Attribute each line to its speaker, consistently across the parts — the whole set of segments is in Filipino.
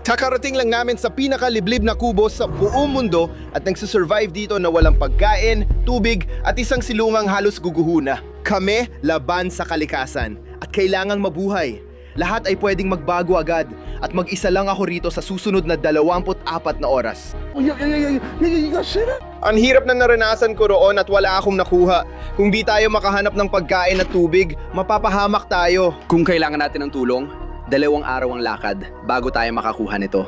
Speaker 1: Kakarating lang namin sa pinakaliblib na kubo sa buong mundo at nagsusurvive dito na walang pagkain, tubig at isang silungang halos guguhuna. Kami laban sa kalikasan at kailangang mabuhay. Lahat ay pwedeng magbago agad at mag-isa lang ako rito sa susunod na 24 na oras. Ang hirap na naranasan ko roon at wala akong nakuha. Kung di tayo makahanap ng pagkain at tubig, mapapahamak tayo.
Speaker 2: Kung kailangan natin ng tulong, 2 araw ang lakad bago tayo makakuha nito.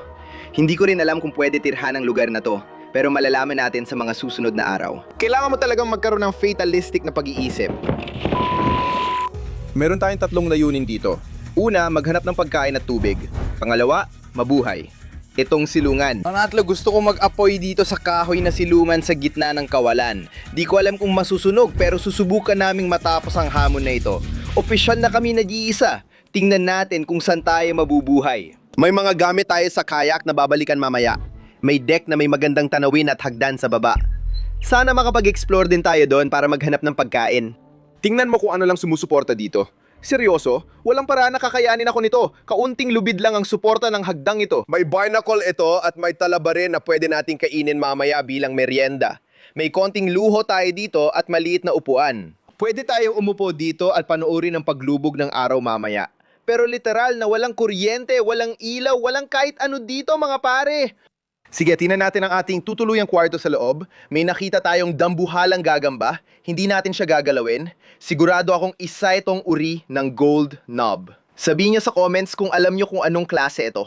Speaker 2: Hindi ko rin alam kung pwede tirhan ang lugar na to, pero malalaman natin sa mga susunod na araw.
Speaker 1: Kailangan mo talagang magkaroon ng fatalistic na pag-iisip. Meron tayong 3 layunin dito. Una, maghanap ng pagkain at tubig. Pangalawa, mabuhay. Itong silungan. Pangatlo, gusto ko mag-apoy dito sa kahoy na silungan sa gitna ng kawalan. Di ko alam kung masusunog pero susubukan naming matapos ang hamon na ito. Opisyal na kami nag-iisa. Tingnan natin kung saan tayo mabubuhay. May mga gamit tayo sa kayak na babalikan mamaya. May deck na may magandang tanawin at hagdan sa baba. Sana makapag-explore din tayo doon para maghanap ng pagkain. Tingnan mo kung ano lang sumusuporta dito. Seryoso? Walang paraan na kakayanin ako nito. Kaunting lubid lang ang suporta ng hagdang ito. May barnacle ito at may talaba rin na pwede nating kainin mamaya bilang merienda. May konting luho tayo dito at maliit na upuan. Pwede tayong umupo dito at panoorin ang paglubog ng araw mamaya. Pero literal na walang kuryente, walang ilaw, walang kahit ano dito mga pare. Sige, tingnan natin ang ating tutuluyang kwarto sa loob. May nakita tayong dambuhalang gagamba. Hindi natin siya gagalawin. Sigurado akong isa itong uri ng gold knob. Sabihin niyo sa comments kung alam niyo kung anong klase ito.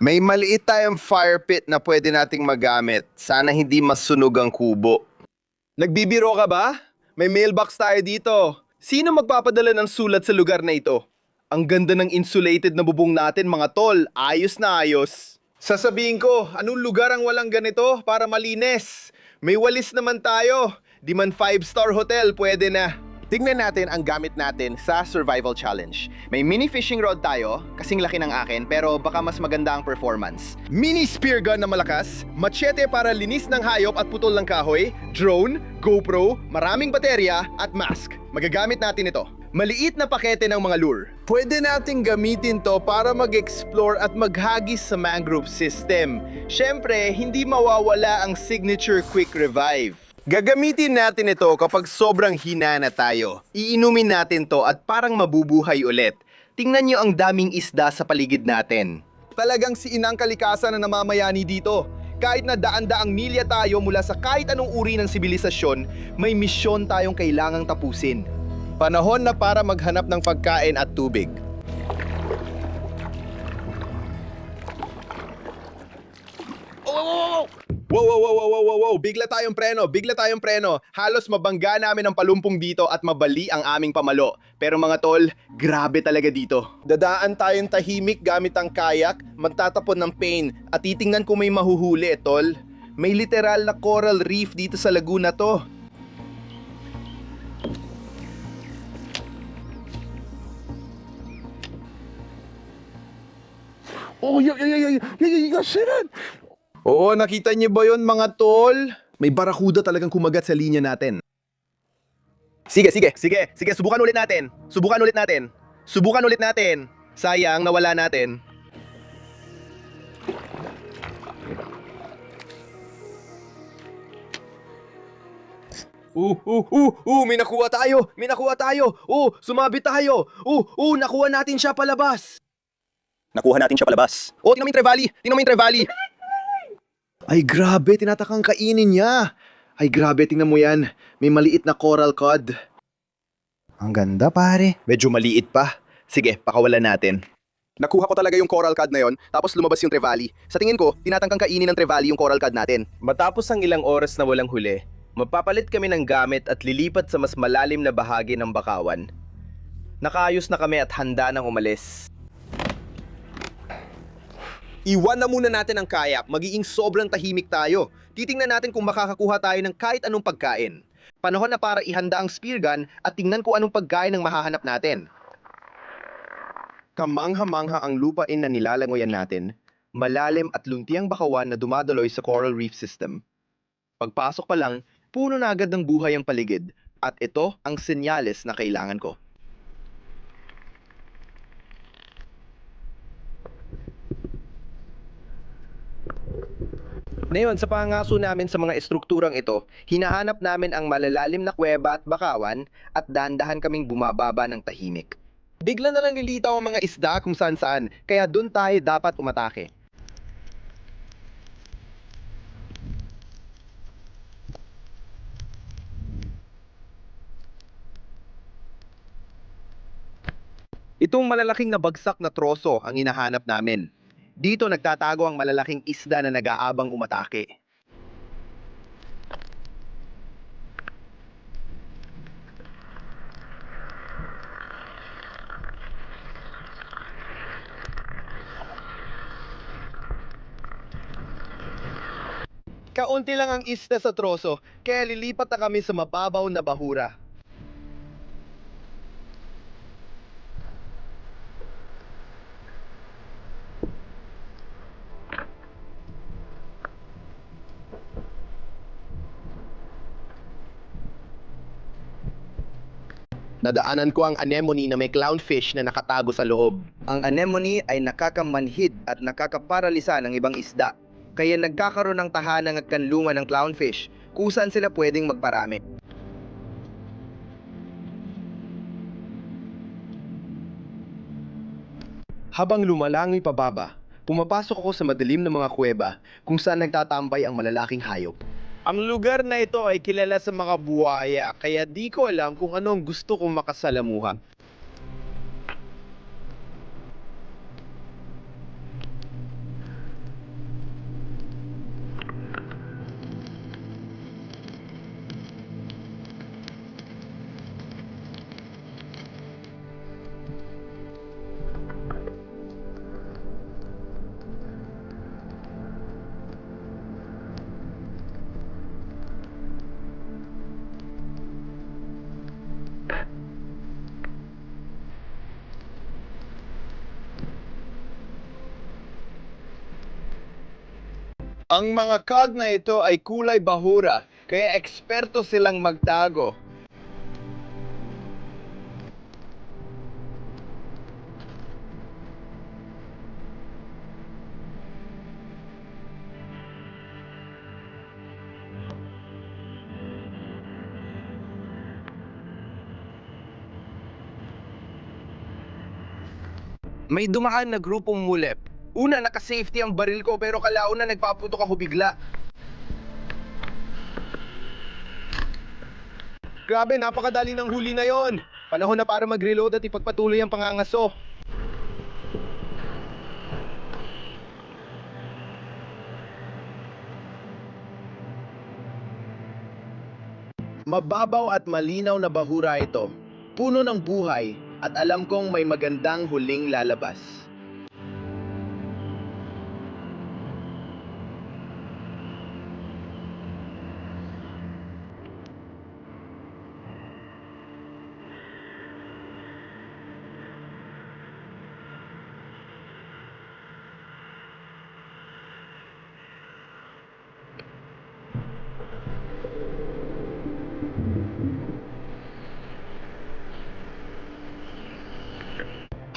Speaker 1: May maliit tayong fire pit na pwede nating magamit. Sana hindi masunog ang kubo. Nagbibiro ka ba? May mailbox tayo dito. Sino magpapadala ng sulat sa lugar na ito? Ang ganda ng insulated na bubong natin mga tol. Ayos na ayos. Sasabihin ko, anong lugar ang walang ganito para malinis? May walis naman tayo. Di man 5-star hotel, pwede na. Tingnan natin ang gamit natin sa survival challenge. May mini fishing rod tayo, kasing laki ng akin, pero baka mas maganda ang performance. Mini spear gun na malakas, machete para linis ng hayop at putol ng kahoy, drone, GoPro, maraming baterya, at mask. Magagamit natin ito. Maliit na pakete ng mga lure. Pwede nating gamitin to para mag-explore at maghagis sa mangrove system. Siyempre, hindi mawawala ang signature quick revive. Gagamitin natin ito kapag sobrang hina na tayo. Iinumin natin to at parang mabubuhay ulit. Tingnan niyo ang daming isda sa paligid natin. Talagang si inang kalikasan na namamayani dito. Kahit na daan-daang milya tayo mula sa kahit anong uri ng sibilisasyon, may misyon tayong kailangang tapusin. Panahon na para maghanap ng pagkain at tubig. Oh! Wow! Bigla tayong preno. Halos mabangga namin ang palumpong dito at mabali ang aming pamalo. Pero mga tol, grabe talaga dito. Dadaan tayong tahimik gamit ang kayak, magtatapon ng pain at titingnan kung may mahuhuli, tol. May literal na coral reef dito sa laguna to. Oo, nakita niyo ba yun mga tol? May barakuda talagang kumagat sa linya natin. Sige, subukan ulit natin. Sayang, nawala natin. May nakuha tayo. Sumabit tayo. Nakuha natin siya palabas. Tingnan mo yung trevally. Ay grabe, tinatakang kainin niya. Ay grabe, tingnan mo yan. May maliit na coral cod. Ang ganda pare. Medyo maliit pa. Sige, pakawalan natin. Nakuha ko talaga yung coral cod na yon, tapos lumabas yung trevally. Sa tingin ko, tinatangkang kainin ng trevally yung coral cod natin. Matapos ang ilang oras na walang huli, magpapalit kami ng gamit at lilipat sa mas malalim na bahagi ng bakawan. Nakaayos na kami at handa nang umalis. Iwan na muna natin ang kayak, magiging sobrang tahimik tayo. Titingnan natin kung makakakuha tayo ng kahit anong pagkain. Panahon na para ihanda ang spear gun at tingnan kung anong pagkain ang mahahanap natin. Kamangha-mangha ang lupain na nilalangoyan natin. Malalim at luntiang bakawan na dumadaloy sa coral reef system. Pagpasok pa lang, puno na agad ng buhay ang paligid. At ito ang senyales na kailangan ko. Ngayon, sa pangaso namin sa mga estrukturang ito, hinahanap namin ang malalalim na kuweba at bakawan at dahan-dahan kaming bumababa ng tahimik. Bigla na lang lilitaw ang mga isda kung saan-saan, kaya doon tayo dapat umatake. Itong malalaking nabagsak na troso ang hinahanap namin. Dito nagtatago ang malalaking isda na nag-aabang umatake. Kaunti lang ang isda sa troso, kaya lilipat na kami sa mababaw na bahura. Nadaanan ko ang anemone na may clownfish na nakatago sa loob. Ang anemone ay nakakamanhid at nakakaparalisa ng ibang isda. Kaya nagkakaroon ng tahanang at kanlungan ng clownfish kung saan sila pwedeng magparami. Habang lumalangoy pababa, pumapasok ako sa madilim na mga kuweba kung saan nagtatambay ang malalaking hayop. Ang lugar na ito ay kilala sa mga buwaya, kaya di ko alam kung ano ang gusto kong makasalamuha. Ang mga cod na ito ay kulay bahura, kaya eksperto silang magtago. May dumaan na grupong mulep. Una, naka-safety ang baril ko pero kalauna nagpaputok ako bigla. Grabe, napakadali ng huli na yon. Panahon na para mag-reload at ipagpatuloy ang pangangaso. Mababaw at malinaw na bahura ito. Puno ng buhay at alam kong may magandang huling lalabas.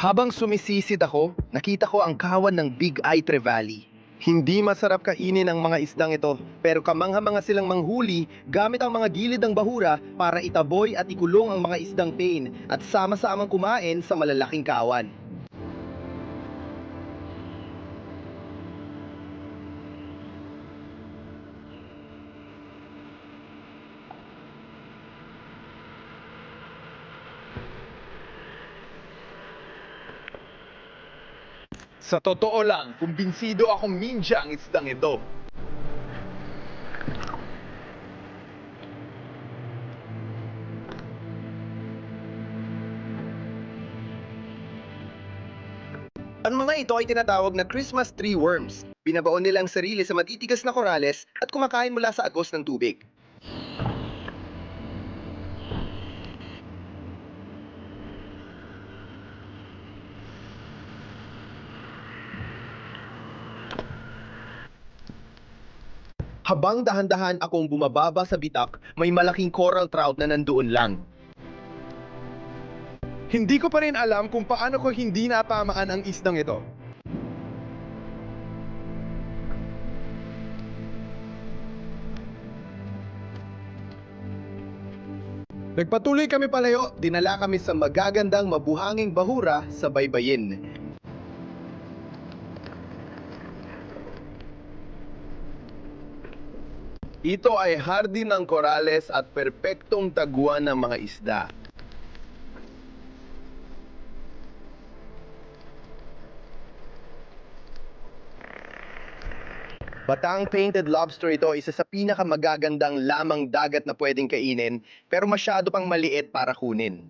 Speaker 1: Habang sumisisid ako, nakita ko ang kawan ng Big Eye Trevally. Hindi masarap kainin ang mga isdang ito, pero kamangha-mangha silang manghuli gamit ang mga gilid ng bahura para itaboy at ikulong ang mga isdang pain at sama-samang kumain sa malalaking kawan. Sa totoo lang, kumbinsido akong ninja ang isdang ito. Ang mga ito ay tinatawag na Christmas tree worms. Binabaon nila ang sarili sa matitigas na korales at kumakain mula sa agos ng tubig. Habang dahan-dahan akong bumababa sa bitak, may malaking coral trout na nandoon lang. Hindi ko pa rin alam kung paano ko hindi natamaan ang isdang ito. Nagpatuloy kami palayo, dinala kami sa magagandang mabuhanging bahura sa baybayin. Ito ay hardin ng korales at perpektong taguan ng mga isda. Batang painted lobster ito, isa sa pinakamagagandang lamang dagat na pwedeng kainin, pero masyado pang maliit para kunin.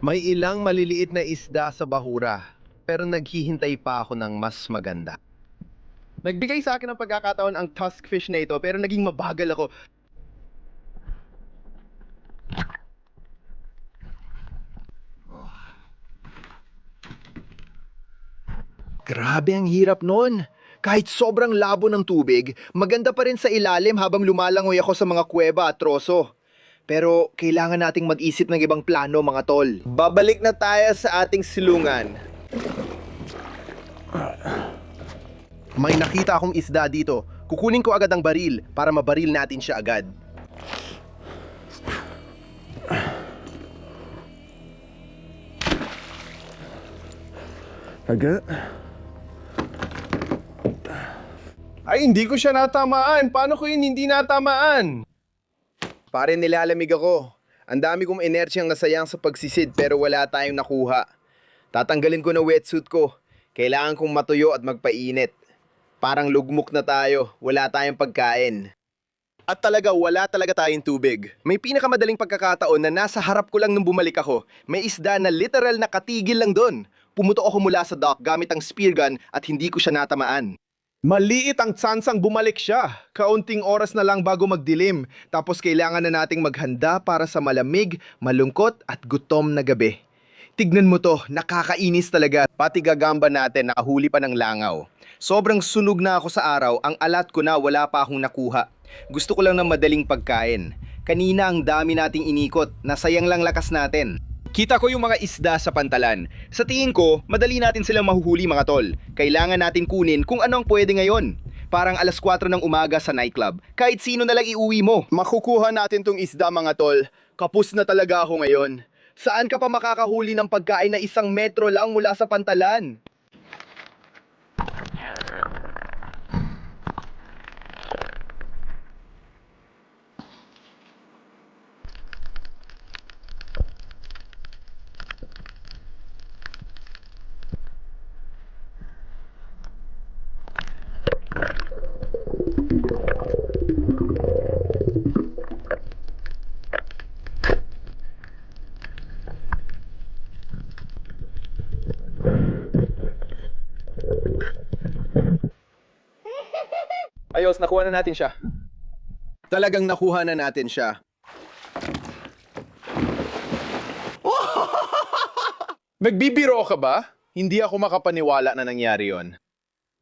Speaker 1: May ilang maliliit na isda sa bahura, pero naghihintay pa ako ng mas maganda. Nagbigay sa akin ng pagkakataon ang tuskfish na ito, pero naging mabagal ako. Grabe ang hirap nun. Kahit sobrang labo ng tubig, maganda pa rin sa ilalim habang lumalangoy ako sa mga kuweba at troso. Pero kailangan nating mag-isip ng ibang plano, mga tol. Babalik na tayo sa ating silungan. May nakita akong isda dito. Kukunin ko agad ang baril para mabaril natin siya agad. Ay, hindi ko siya natamaan. Paano ko yun hindi natamaan? Pare, nilalamig ako. Ang dami kong enerjiyang nasayang sa pagsisid pero wala tayong nakuha. Tatanggalin ko na wetsuit ko. Kailangan kong matuyo at magpainit. Parang lugmok na tayo. Wala tayong pagkain. At talaga, wala talaga tayong tubig. May pinakamadaling pagkakataon na nasa harap ko lang nung bumalik ako. May isda na literal na katigil lang doon. Pumutok ako mula sa dock gamit ang spear gun at hindi ko siya natamaan. Maliit ang tsansang bumalik siya. Kaunting oras na lang bago magdilim. Tapos kailangan na nating maghanda para sa malamig, malungkot at gutom na gabi. Tignan mo to, nakakainis talaga. Pati gagamba natin nakahuli pa ng langaw. Sobrang sunog na ako sa araw, ang alat ko na wala pa akong nakuha. Gusto ko lang ng madaling pagkain. Kanina ang dami nating inikot, nasayang lang lakas natin. Kita ko yung mga isda sa pantalan. Sa tingin ko, madali natin silang mahuhuli, mga tol. Kailangan natin kunin kung ano ang pwede ngayon. Parang alas 4 ng umaga sa nightclub. Kahit sino na lang iuwi mo. Makukuha natin tong isda, mga tol. Kapus na talaga ako ngayon. Saan ka pa makakahuli ng pagkain na 1 metro lang mula sa pantalan? Ayos, nakuha na natin siya. Talagang nakuha na natin siya. Nagbibiro ka ba? Hindi ako makapaniwala na nangyari yon.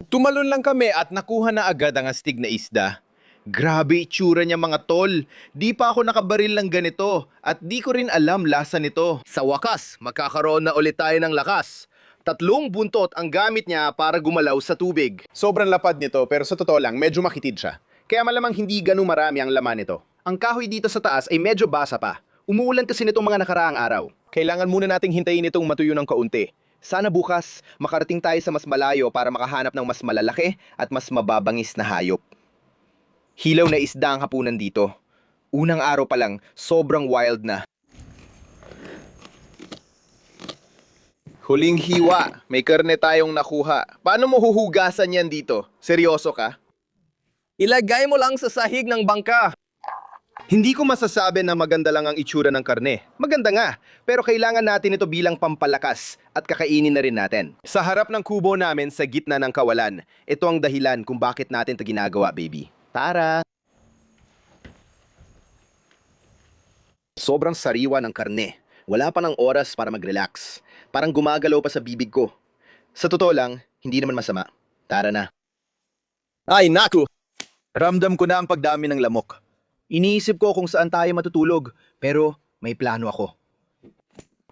Speaker 1: Tumalon lang kami at nakuha na agad ang astig na isda. Grabe itsura niya, mga tol. Di pa ako nakabaril ng ganito at di ko rin alam lasa nito. Sa wakas, magkakaroon na ulit tayo ng lakas. 3 buntot ang gamit niya para gumalaw sa tubig. Sobrang lapad nito pero sa totoo lang medyo makitid siya. Kaya malamang hindi ganun marami ang laman nito. Ang kahoy dito sa taas ay medyo basa pa. Umuulan kasi nitong mga nakaraang araw. Kailangan muna nating hintayin itong matuyo ng kaunti. Sana bukas makarating tayo sa mas malayo para makahanap ng mas malalaki at mas mababangis na hayop. Hilaw na isda ang hapunan dito. Unang araw pa lang, sobrang wild na. Huling hiwa, may karne tayong nakuha. Paano mo huhugasan yan dito? Seryoso ka? Ilagay mo lang sa sahig ng bangka. Hindi ko masasabi na maganda lang ang itsura ng karne. Maganda nga, pero kailangan natin ito bilang pampalakas at kakainin na rin natin. Sa harap ng kubo namin sa gitna ng kawalan, ito ang dahilan kung bakit natin ito ginagawa, baby. Tara! Sobrang sariwa ng karne. Wala pa ng oras para mag-relax. Parang gumagalaw pa sa bibig ko. Sa totoo lang, hindi naman masama. Tara na. Ay, naku! Ramdam ko na ang pagdami ng lamok. Iniisip ko kung saan tayo matutulog, pero may plano ako.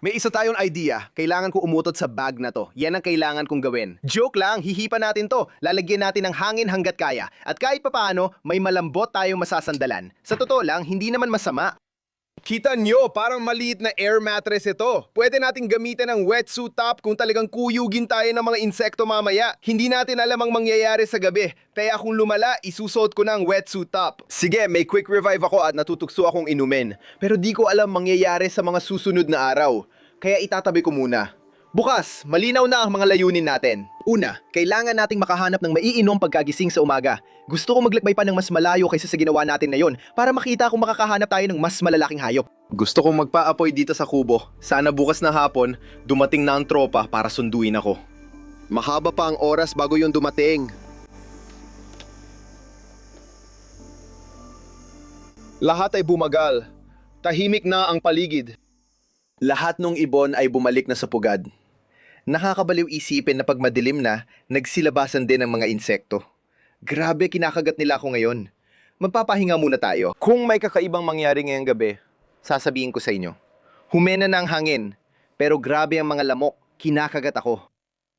Speaker 1: May isa tayong idea. Kailangan ko umutot sa bag na to. Yan ang kailangan kong gawin. Joke lang, hihipa natin to. Lalagyan natin ng hangin hanggat kaya. At kahit papaano, may malambot tayong masasandalan. Sa totoo lang, hindi naman masama. Kita nyo, parang maliit na air mattress ito. Pwede nating gamitin ang wetsuit top kung talagang kuyugin tayo ng mga insekto mamaya. Hindi natin alam ang mangyayari sa gabi. Kaya kung lumala, isusot ko ng wetsuit top. Sige, may quick revive ako at natutugso akong inumin. Pero di ko alam mangyayari sa mga susunod na araw. Kaya itatabi ko muna. Bukas, malinaw na ang mga layunin natin. Una, kailangan nating makahanap ng maiinom pagkagising sa umaga. Gusto ko maglakbay pa ng mas malayo kaysa sa ginawa natin na yon para makita kung makakahanap tayo ng mas malalaking hayop. Gusto kong magpa-apoy dito sa kubo. Sana bukas na hapon, dumating na ang tropa para sunduin ako. Mahaba pa ang oras bago yon dumating. Lahat ay bumagal. Tahimik na ang paligid. Lahat ng ibon ay bumalik na sa pugad. Nakakabaliw isipin na pag madilim na, nagsilabasan din ang mga insekto. Grabe, kinakagat nila ako ngayon. Magpapahinga muna tayo. Kung may kakaibang mangyari ngayong gabi, sasabihin ko sa inyo. Humena na ang hangin, pero grabe ang mga lamok, kinakagat ako.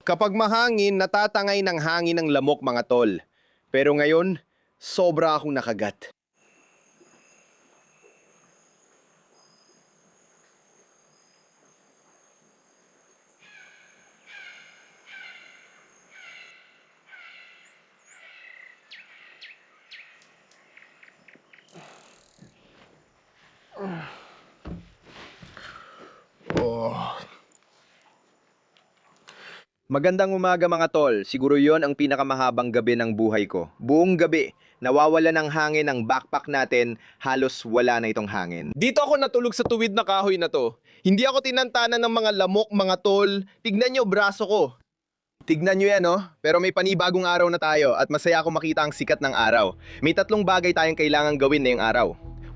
Speaker 1: Kapag mahangin, natatangay ng hangin ang lamok mga tol. Pero ngayon, sobra akong nakagat. Magandang umaga mga tol. Siguro yon ang pinakamahabang gabi ng buhay ko. Buong gabi, nawawala ng hangin ang backpack natin, halos wala na itong hangin. Dito ako natulog sa tuwid na kahoy na to. Hindi ako tinantanan ng mga lamok, mga tol. Tignan nyo braso ko. Tignan nyo yan, no? Pero may panibagong araw na tayo at masaya ako makita ang sikat ng araw. May 3 bagay tayong kailangan gawin na yung araw.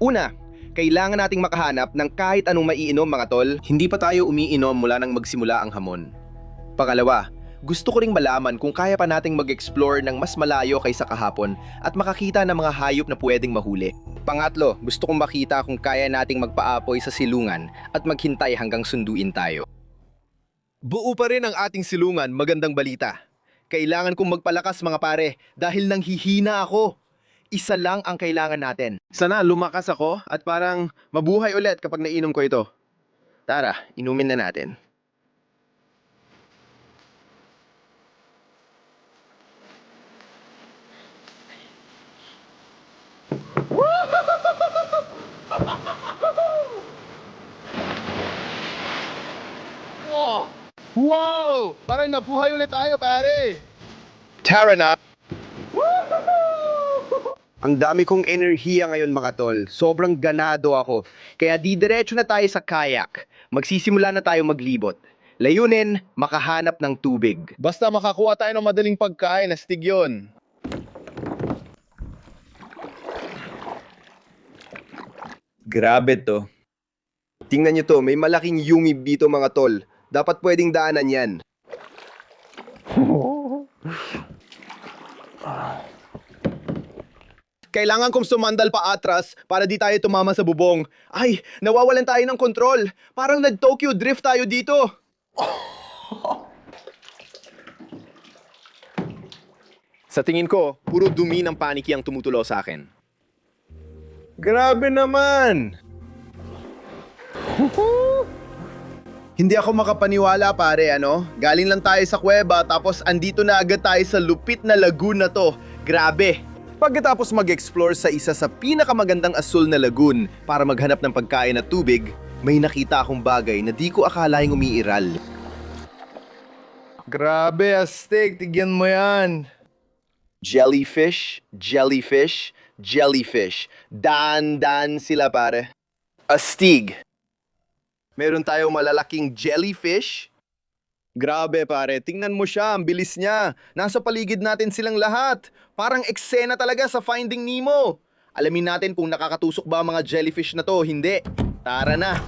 Speaker 1: Una, kailangan nating makahanap ng kahit anong maiinom mga tol. Hindi pa tayo umiinom mula nang magsimula ang hamon. Pangalawa, gusto ko ring malaman kung kaya pa nating mag-explore ng mas malayo kaysa kahapon at makakita ng mga hayop na pwedeng mahuli. Pangatlo, gusto kong makita kung kaya nating magpaapoy sa silungan at maghintay hanggang sunduin tayo. Buo pa rin ang ating silungan, magandang balita. Kailangan kong magpalakas mga pare dahil nanghihina ako. Isa lang ang kailangan natin. Sana lumakas ako at parang mabuhay ulit kapag nainom ko ito. Tara, inumin na natin. Wow! Parang nabuhay ulit tayo, pare! Tara na! Ang dami kong enerhiya ngayon mga tol. Sobrang ganado ako. Kaya didiretso na tayo sa kayak. Magsisimula na tayo maglibot. Layunin, makahanap ng tubig. Basta makakuha tayo ng madaling pagkain, astig yun. Grabe to. Tingnan nyo to, may malaking yungib dito mga tol. Dapat pwedeng daanan yan. Kailangan kong sumandal pa atras para di tayo tumama sa bubong. Ay, nawawalan tayo ng kontrol. Parang nag-Tokyo drift tayo dito. Sa tingin ko, puro dumi ng paniki ang tumutulo sa akin. Grabe naman! Hindi ako makapaniwala pare, ano? Galing lang tayo sa kuweba tapos andito na agad tayo sa lupit na lagoon na to. Grabe! Pagkatapos mag-explore sa isa sa pinakamagandang asul na lagoon para maghanap ng pagkain at tubig, may nakita akong bagay na di ko akalaing umiiral. Grabe, astig. Tigyan mo yan. Jellyfish, jellyfish, jellyfish. Dan sila pare. Astig. Meron tayong malalaking jellyfish. Grabe pare, tingnan mo siya, ang bilis niya. Nasa paligid natin silang lahat. Parang eksena talaga sa Finding Nemo. Alamin natin kung nakakatusok ba ang mga jellyfish na to, hindi. Tara na.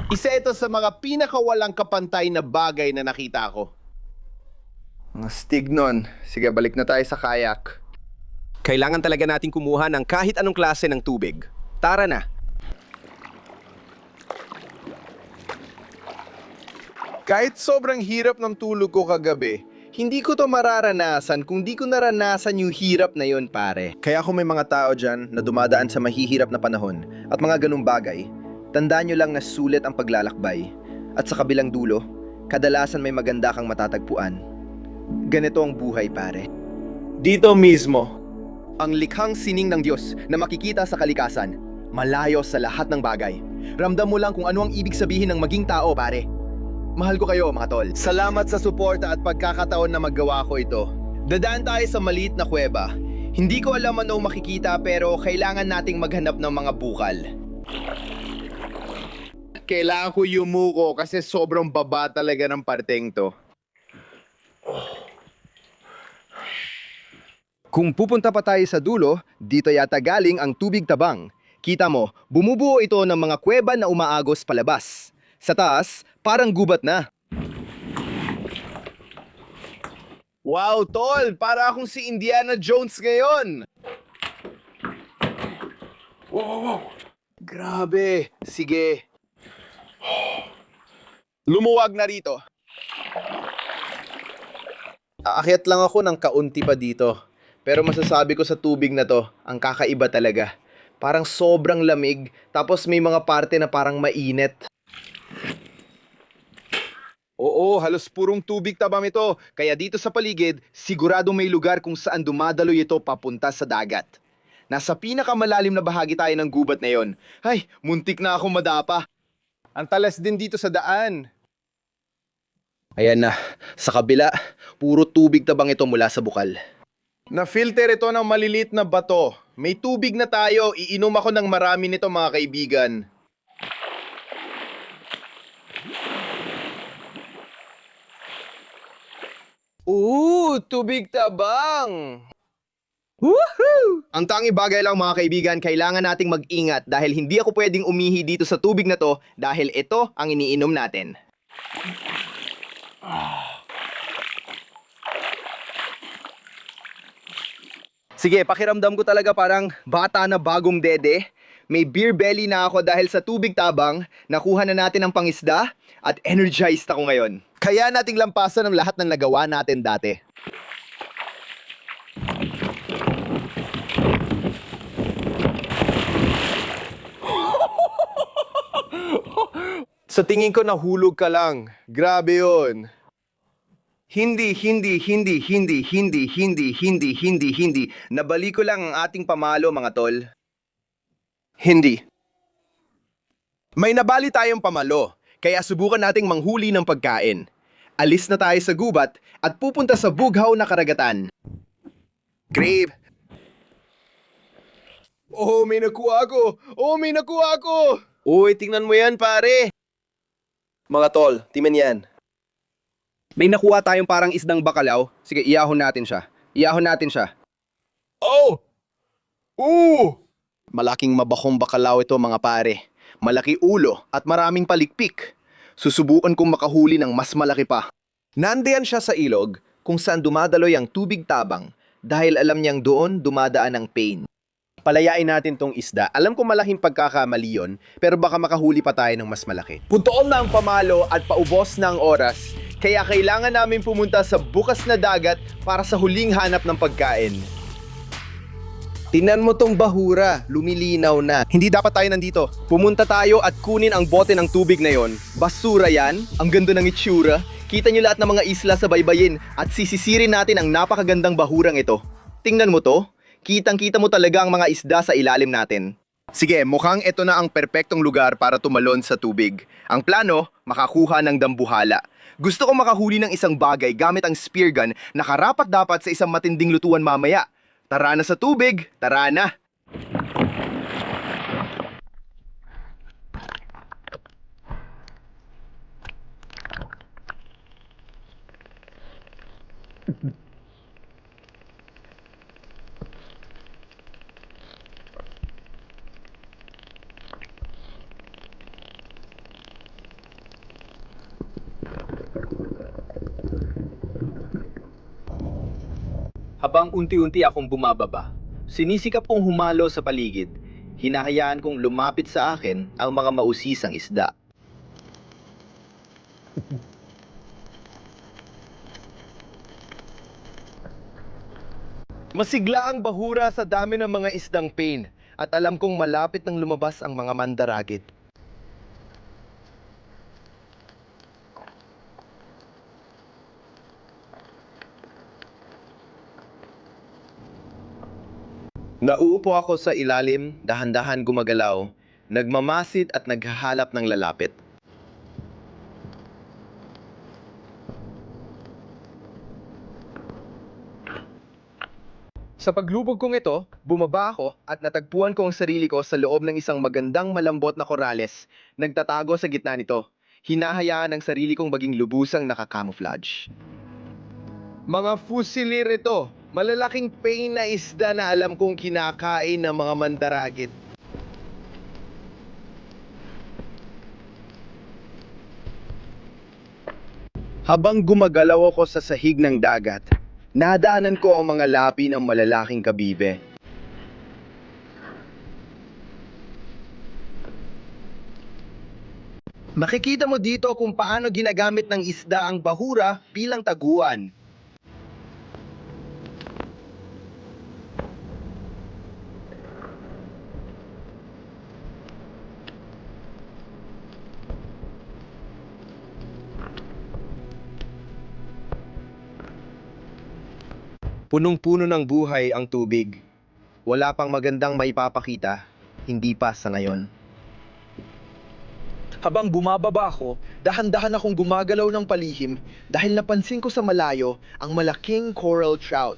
Speaker 3: Isa ito sa mga pinakawalang kapantay na bagay na nakita ko.
Speaker 1: Mga stignon. Sige, balik na tayo sa kayak.
Speaker 4: Kailangan talaga nating kumuha ng kahit anong klase ng tubig. Tara na!
Speaker 3: Kahit sobrang hirap ng tulog ko kagabi, hindi ko to mararanasan kung di ko naranasan yung hirap na yun, pare.
Speaker 1: Kaya kung may mga tao dyan na dumadaan sa mahihirap na panahon at mga ganung bagay, tandaan nyo lang na sulit ang paglalakbay. At sa kabilang dulo, kadalasan may maganda kang matatagpuan. Ganito ang buhay, pare.
Speaker 3: Dito mismo.
Speaker 2: Ang likhang sining ng Diyos na makikita sa kalikasan, malayo sa lahat ng bagay. Ramdam mo lang kung ano ang ibig sabihin ng maging tao, pare. Mahal ko kayo, mga tol.
Speaker 3: Salamat sa suporta at pagkakataon na maggawa ko ito. Dadaan tayo sa maliit na kuweba. Hindi ko alam ano makikita pero kailangan nating maghanap ng mga bukal. Kailangan ko yumuko kasi sobrang baba talaga ng parteng to.
Speaker 1: Kung pupunta pa tayo sa dulo, dito yata galing ang tubig tabang. Kita mo, bumubuo ito ng mga kuweba na umaagos palabas. Sa taas, parang gubat na.
Speaker 3: Wow, tol! Para akong si Indiana Jones ngayon! Grabe! Sige. Lumuwag na rito. Aakyat lang ako ng kaunti pa dito. Pero masasabi ko sa tubig na to, ang kakaiba talaga. Parang sobrang lamig, tapos may mga parte na parang mainit. Oo, halos purong tubig tabang ito. Kaya dito sa paligid, sigurado may lugar kung saan dumadaloy ito papunta sa dagat. Nasa pinakamalalim na bahagi tayo ng gubat na yon. Ay, muntik na ako madapa. Ang talas din dito sa daan.
Speaker 1: Ayan na, sa kabila, puro tubig tabang ito mula sa bukal.
Speaker 3: Na-filter ito ng malilit na bato. May tubig na tayo, iinom ako ng marami nito mga kaibigan. Tubig tabang!
Speaker 1: Woohoo! Ang tanging bagay lang mga kaibigan, kailangan nating mag-ingat dahil hindi ako pwedeng umihi dito sa tubig na to dahil ito ang iniinom natin. Sige, pakiramdam ko talaga parang bata na bagong dede. May beer belly na ako dahil sa tubig tabang, nakuha na natin ang pangisda at energized ako ngayon.
Speaker 3: Kaya nating lampasan ang lahat ng nagawa natin dati. Sa tingin ko nahulog ka lang. Grabe yun.
Speaker 1: Hindi. Nabali ko lang ang ating pamalo, mga tol.
Speaker 3: Hindi. May nabali tayong pamalo, kaya subukan nating manghuli ng pagkain. Alis na tayo sa gubat at pupunta sa bughaw na karagatan. Crave! Oh, may nakuha ako! Uy, tingnan mo yan, pare! Mga tol, timen yan.
Speaker 1: May nakuha tayong parang isdang bakalaw. Sige, iahon natin siya.
Speaker 3: Oh! Ooh! Malaking mabakong bakalaw ito, mga pare. Malaki ulo at maraming palikpik. Susubukan kong makahuli ng mas malaki pa.
Speaker 1: Nandiyan siya sa ilog kung saan dumadaloy ang tubig tabang dahil alam niyang doon dumadaan ang pain.
Speaker 3: Palayain natin tong isda. Alam ko malaking pagkakamali yun, pero baka makahuli pa tayo ng mas malaki. Putoon na ang pamalo at paubos na ang oras. Kaya kailangan namin pumunta sa bukas na dagat para sa huling hanap ng pagkain.
Speaker 1: Tingnan mo tong bahura, lumilinaw na.
Speaker 3: Hindi dapat tayo nandito.
Speaker 1: Pumunta tayo at kunin ang bote ng tubig na yon. Basura yan, ang ganda ng itsura. Kita niyo lahat ng mga isla sa baybayin at sisisirin natin ang napakagandang bahurang ito. Tingnan mo to. Kitang-kita mo talaga ang mga isda sa ilalim natin.
Speaker 3: Sige, mukhang ito na ang perpektong lugar para tumalon sa tubig. Ang plano, makakuha ng dambuhala. Gusto ko makahuli ng isang bagay gamit ang spear gun na karapat-dapat sa isang matinding lutuan mamaya. Tara na sa tubig, tara na!
Speaker 1: Habang unti-unti akong bumababa, sinisikap kong humalo sa paligid. Hinahayaan kong lumapit sa akin ang mga mausisang isda. Masigla ang bahura sa dami ng mga isdang pain at alam kong malapit nang lumabas ang mga mandaragit. Nauupo ako sa ilalim, dahan-dahan gumagalaw, nagmamasid at naghahalap ng lalapit. Sa paglubog kong ito, bumaba ako at natagpuan ko ang sarili ko sa loob ng isang magandang malambot na korales, nagtatago sa gitna nito. Hinahayaan ang sarili kong maging lubusang nakakamuflage. Mga fusilir ito, malalaking pain na isda na alam kong kinakain ng mga mandaragit. Habang gumagalaw ako sa sahig ng dagat, nadaanan ko ang mga lapi ng malalaking kabibe. Makikita mo dito kung paano ginagamit ng isda ang bahura bilang taguan. Punong-puno ng buhay ang tubig. Wala pang magandang maipapakita, hindi pa sa ngayon. Habang bumababa ako, dahan-dahan akong gumagalaw ng palihim dahil napansin ko sa malayo ang malaking coral trout.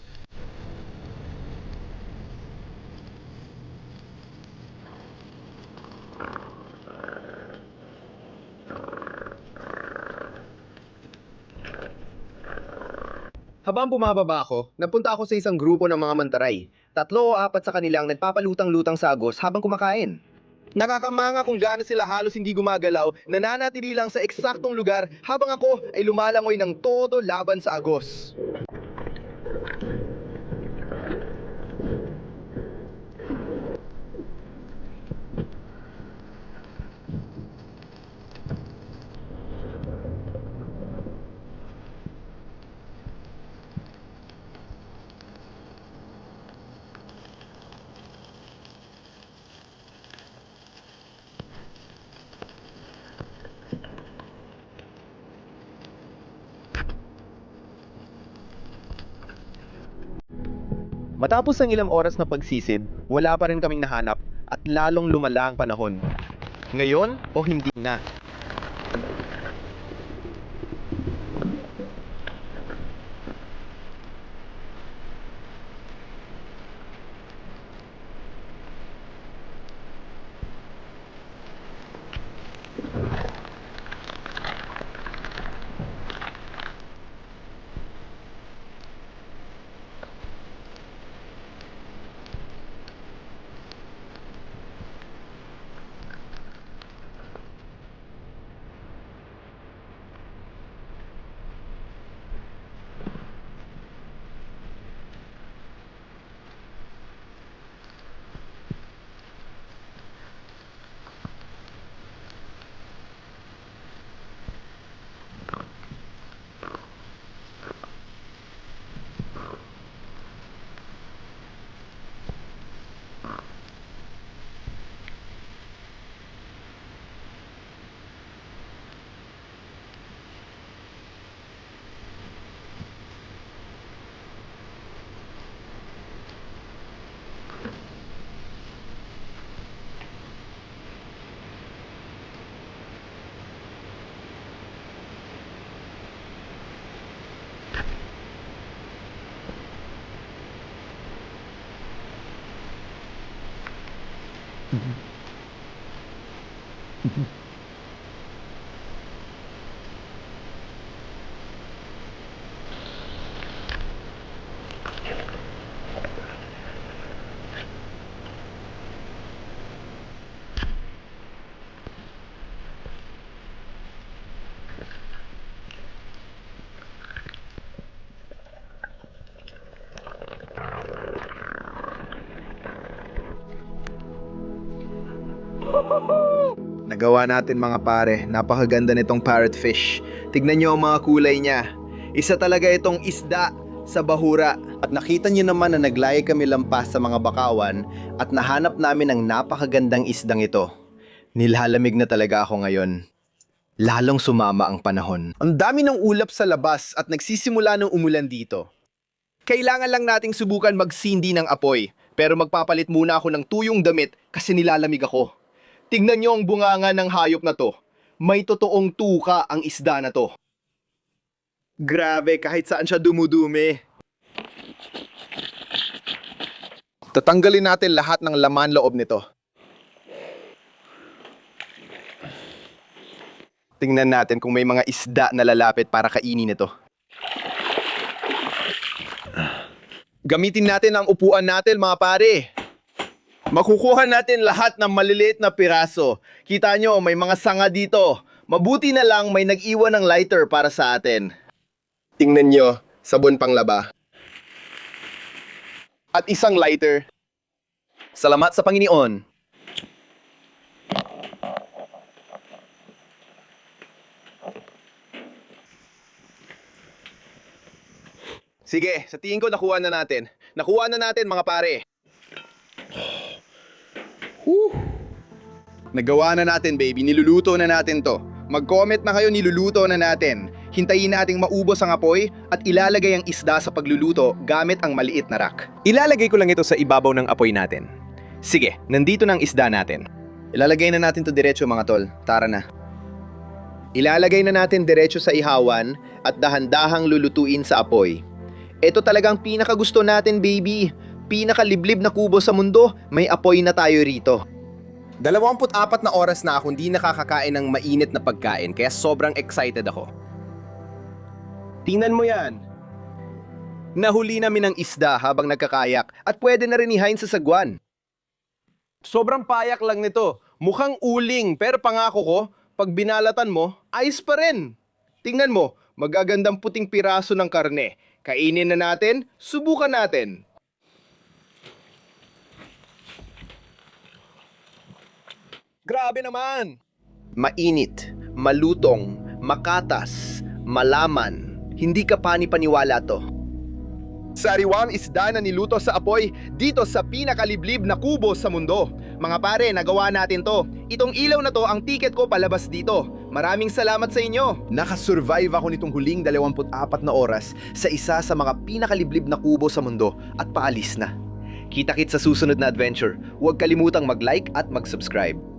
Speaker 1: Habang bumababa ako, napunta ako sa isang grupo ng mga mantaray. 3 o 4 sa kanilang nagpapalutang-lutang sa agos habang kumakain. Nakakamanga kung gaano sila halos hindi gumagalaw, nananatili lang sa eksaktong lugar habang ako ay lumalangoy ng todo laban sa agos. Matapos ang ilang oras na pagsisid, wala pa rin kaming nahanap at lalong lumala ang panahon. Ngayon o hindi na? Nagawa natin mga pare. Napakaganda nitong parrotfish. Tignan nyo ang mga kulay niya. Isa talaga itong isda sa bahura.
Speaker 2: At nakita niyo naman na naglayag kami lampas sa mga bakawan at nahanap namin ang napakagandang isdang ito. Nilalamig na talaga ako ngayon. Lalong sumama ang panahon.
Speaker 1: Ang dami ng ulap sa labas at nagsisimula ng umulan dito. Kailangan lang nating subukan magsindi ng apoy. Pero magpapalit muna ako ng tuyong damit kasi nilalamig ako. Tingnan nyo ang bunganga ng hayop na to. May totoong tuka ang isda na to. Grabe, kahit saan siya dumudumi. Tatanggalin natin lahat ng laman loob nito. Tingnan natin kung may mga isda na lalapit para kainin ito. Gamitin natin ang upuan natin mga pare. Makukuha natin lahat ng maliliit na piraso. Kita nyo, may mga sanga dito. Mabuti na lang may nag-iwan ng lighter para sa atin. Tingnan nyo, sabon panglaba. At isang lighter.
Speaker 2: Salamat sa Panginoon.
Speaker 1: Sige, sa tingin ko nakuha na natin. Nakuha na natin mga pare. Nagawa na natin baby, niluluto na natin to. Mag-comment na kayo, niluluto na natin. Hintayin nating maubos ang apoy at ilalagay ang isda sa pagluluto gamit ang maliit na rack. Ilalagay ko lang ito sa ibabaw ng apoy natin. Sige, nandito na ang isda natin.
Speaker 2: Ilalagay na natin to diretso mga tol. Tara na.
Speaker 1: Ilalagay na natin diretso sa ihawan at dahan-dahang lulutuin sa apoy. Ito talagang pinakagusto natin baby. Pinakaliblib na kubo sa mundo, may apoy na tayo rito. 24 na oras na ako hindi nakakakain ng mainit na pagkain kaya sobrang excited ako. Tingnan mo yan. Nahuli namin ang isda habang nagkakayak at pwede na rin ihain sa sagwan. Sobrang payak lang nito. Mukhang uling pero pangako ko, pag binalatan mo, ayos pa rin. Tingnan mo, magagandang puting piraso ng karne. Kainin na natin, subukan natin. Grabe naman! Mainit, malutong, makatas, malaman. Hindi ka pani-paniwala to. Sariwang isda na niluto sa apoy dito sa pinakaliblib na kubo sa mundo. Mga pare, nagawa natin to. Itong ilaw na to ang tiket ko palabas dito. Maraming salamat sa inyo. Nakasurvive ako nitong huling 24 na oras sa isa sa mga pinakaliblib na kubo sa mundo at paalis na. Kita-kits sa susunod na adventure. Huwag kalimutang mag-like at mag-subscribe.